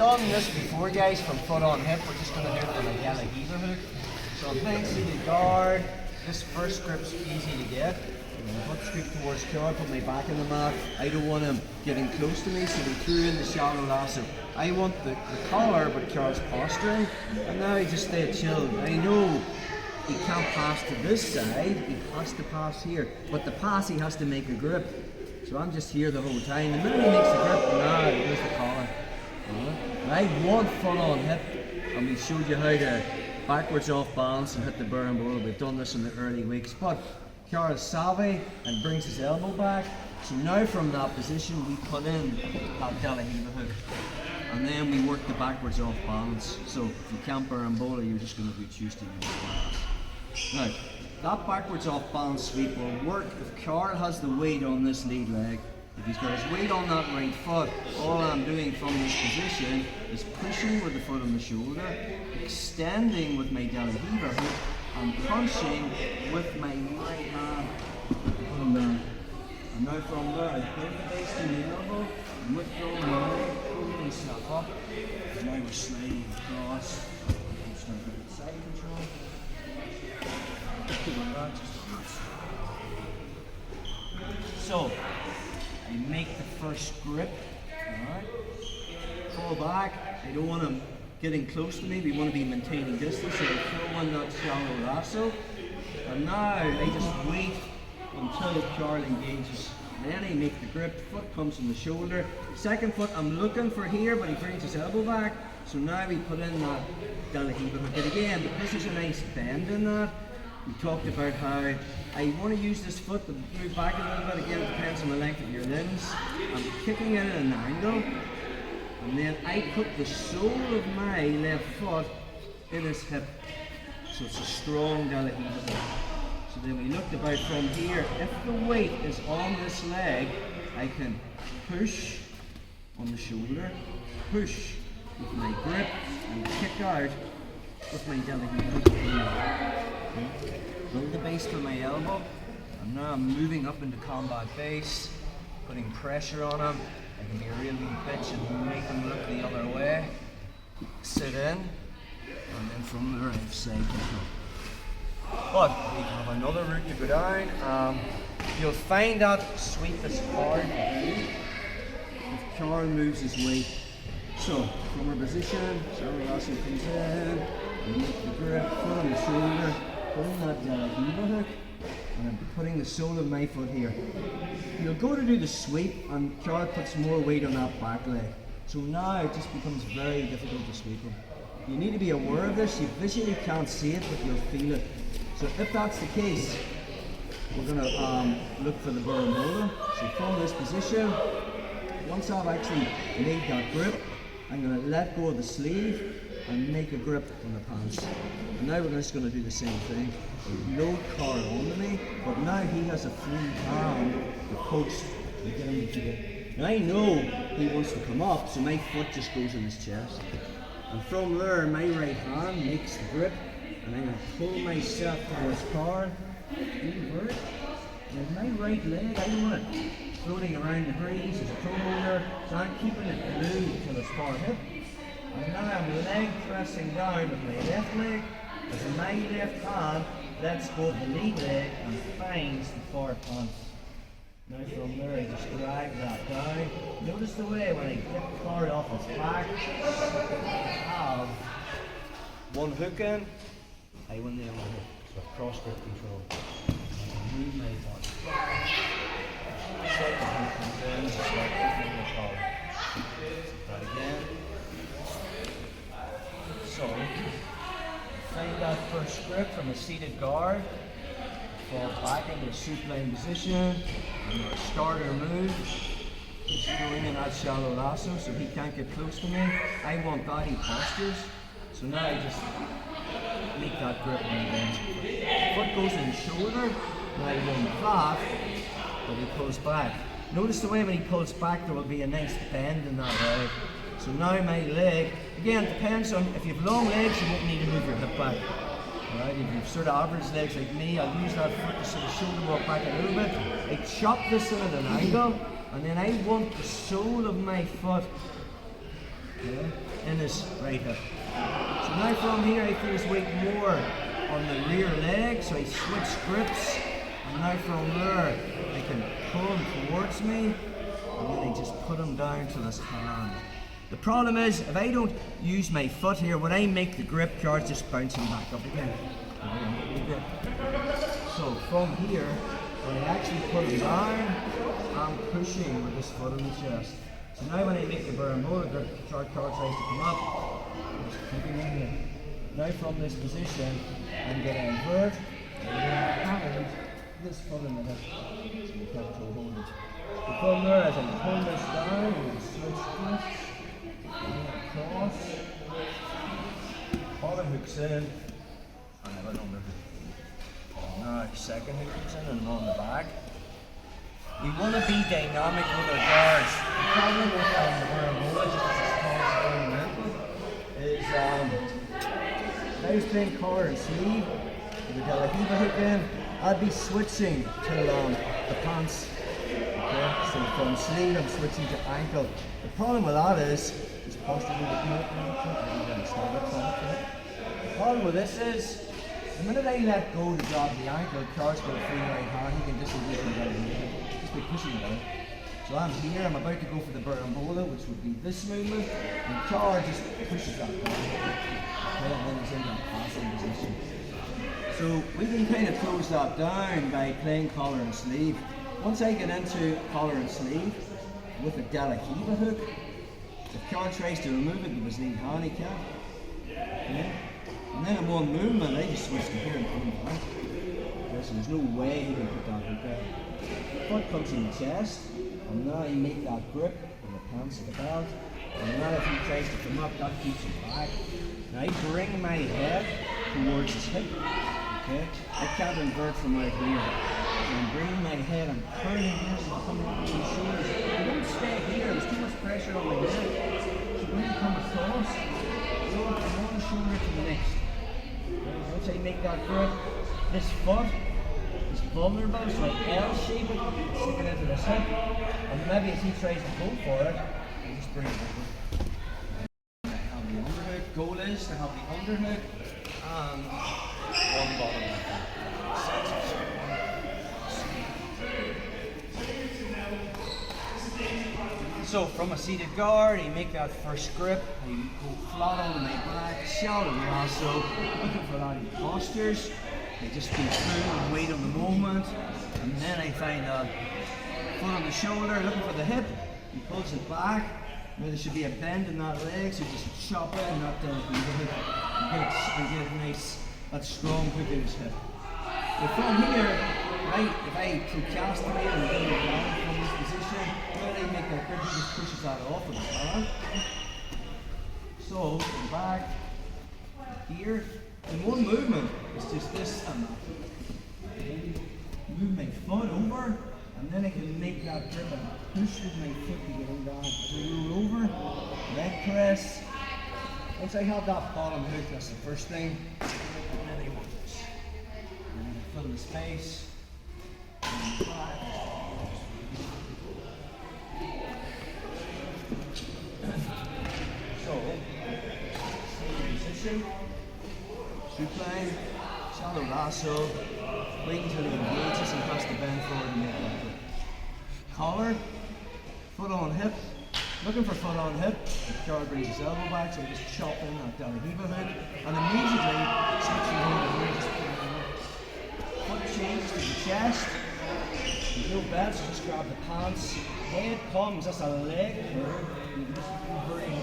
done this before, guys, from foot on hip. We're just going to do it with a yellow heaver hook. So I'm playing seated guard. This first grip's easy to get. Foot scoop towards Car, put my back in the mat. I don't want him getting close to me, so we threw in the shallow lasso. I want the collar, but Car's posturing, and now he just stay chilled. I know he can't pass to this side, he has to pass here, but the pass he has to make a grip. So I'm just here the whole time. The minute he makes a grip, now there's the collar. I want foot on hip, and we showed you how to backwards off balance and hit the Berimbolo. We've done this in the early weeks, but Car is savvy and brings his elbow back. So now from that position we put in that De La Riva hook, and then we work the backwards off balance. So if you can't Berimbolo, you're just going to be choosing to use that. Now that backwards off balance sweep will work if Car has the weight on this lead leg. If he's got his weight on that right foot, all I'm doing from this position is pushing with the foot on the shoulder, extending with my De La Riva hook, and punching with my right hand on there. And now from there, I bring the base to the elbow, and withdraw my leg, pull myself up, and now we're sliding across. I'm just going to get side control. So, I make the first grip, alright, pull back. I don't want him getting close to me, we want to be maintaining distance, so I throw in that shallow lasso, and now I just wait until Carl engages. Then I make the grip, foot comes on the shoulder, second foot I'm looking for here, but he brings his elbow back, so now we put in that De La Riva hook. But again, because there's a nice bend in that, we talked about how I want to use this foot to move back a little bit. Again, it depends on the length of your limbs. I'm kicking it at an angle, and then I put the sole of my left foot in his hip. So it's a strong De La Riva hook. So then we looked about from here. If the weight is on this leg, I can push on the shoulder, push with my grip, and kick out with my De La Riva hook. Build the base for my elbow, and now I'm moving up into combat base, putting pressure on him. I can be a real wee bitch and make him look the other way. Sit in, and then from there I have side control. But we have another route to go down. You'll find that sweep is hard to do if Carl moves his weight. So, from our position, Sarah Rossi comes in, we make the grip, foot on the shoulder, putting that De La Riva hook, and I'm putting the sole of my foot here. You'll go to do the sweep, and Carl puts more weight on that back leg. So now it just becomes very difficult to sweep him. You need to be aware of this. You visually can't see it, but you'll feel it. So if that's the case, we're going to look for the Berimbolo. So from this position, once I've actually made that grip, I'm going to let go of the sleeve and make a grip on the pants. And now we're just going to do the same thing. Load Carl onto me, but now he has a free hand to post and get him to get. Now I know he wants to come up, so my foot just goes in his chest. And from there, my right hand makes the grip, and I'm going to pull myself towards Carl, invert, and my right leg, I don't want it floating around the breeze as a toe holder, so I'm keeping it glued to the far hip. And now I'm leg pressing down with my left leg, as my left hand lets go of the lead leg and finds the far pants. Now from there I just drag that down. Notice the way when I get Carl off his back, I have one hook in, I win the other hook. So cross grip control. I can move my body. Second hook comes in, just like opening the collar. That again. So, find that first grip from a seated guard, fall back into a supine position, and our starter move, just throwing in that shallow lasso so he can't get close to me. I want that, he postures, so now I just make that grip on the bench. Foot goes in the shoulder, now I want that, but he pulls back. Notice the way when he pulls back there will be a nice bend in that leg. So now my leg, again it depends on, if you have long legs you won't need to move your hip back. Alright, if you've sort of average legs like me, I'll use that foot to sort of shoulder walk back a little bit. I chop this in at an angle, and then I want the sole of my foot okay, in his right hip. So now from here I feel his weight more on the rear leg, so I switch grips, and now from there I can pull him towards me, and then I just put him down to this hand. The problem is, if I don't use my foot here, when I make the grip, Car's just bouncing back up again. So from here, when I actually put him down, I'm pushing with this foot on the chest. So now when I make the Berimbolo grip, Car tries to come up, just keep him in here. Now from this position, I'm going to invert, and I'm going to hand this foot in the hip, so you can't hold it. So from there, as I pull this down, and switch grips, across, other hooks in, and have an underhook. Now second hook hooks in and on the back. We want to be dynamic with our guards. The problem with the Berimbolo, just as it's called is if I was playing collar and sleeve with the De La Riva hook in, I'd be switching to the pants. Okay, so from sleeve I'm switching to ankle. The problem with that is posture a little bit The problem with this is, the minute I let go to grab the ankle, Car's got a free right hand, he can disengage from the just by pushing it out. So I'm here, I'm about to go for the Berimbolo, which would be this movement, and Car just pushes that down. Okay, and then he's in that passing position. So we can kind of close that down by playing collar and sleeve. Once I get into collar and sleeve with a De La Riva hook, if Car tries to remove it with his lead hand, he can. Okay? And then in one movement, I just switch to here and put him back. Okay, so there's no way he can put that hook out. The foot comes in the chest, and now you make that grip with the pants of the belt. And now if he tries to come up, that keeps him back. Now I bring my head towards his hip. Okay? I can't invert from right here. So I'm bringing my head, I'm turning this and coming up to his shoulders. I don't stay here, there's too much pressure on my neck. So when you come across, go from one shoulder to the next. Okay? Once I make that grip, this foot is vulnerable, so I L-shape it, stick it into this hip, and maybe as he tries to go for it, I just bring it over. I have the underhook. Goal is to have the underhook and one bottom like that. So from a seated guard, you make that first grip, you go flat on my back, shallow lasso, looking for a lot of postures. I just go through and wait on the moment, and then I find a foot on the shoulder, looking for the hip, he pulls it back. Now there should be a bend in that leg, so just chop it and not the hook. And get a nice, that strong hook in his hip. But from here, right, if I procrastinate and bring it down from this position, when I make that grip, he just pushes that off with his hand. So, come back here. In one movement, it's just this and that. Move my foot over, and then I can make that grip and push with my foot to get him down. So roll over, leg press. Once I have that bottom hook, that's the first thing. And then I want this. And then I fill the space. So, same position. Supine, shallow lasso, wait until he engages and has to bend forward and make that grip. Collar, foot on hip, looking for foot on hip, the Car brings his elbow back, so we just chop in that De La Riva hook, and immediately switching over here, just foot changes to the chest, there's no belt, so just grab the pants, head comes, that's a leg curve, you just inverting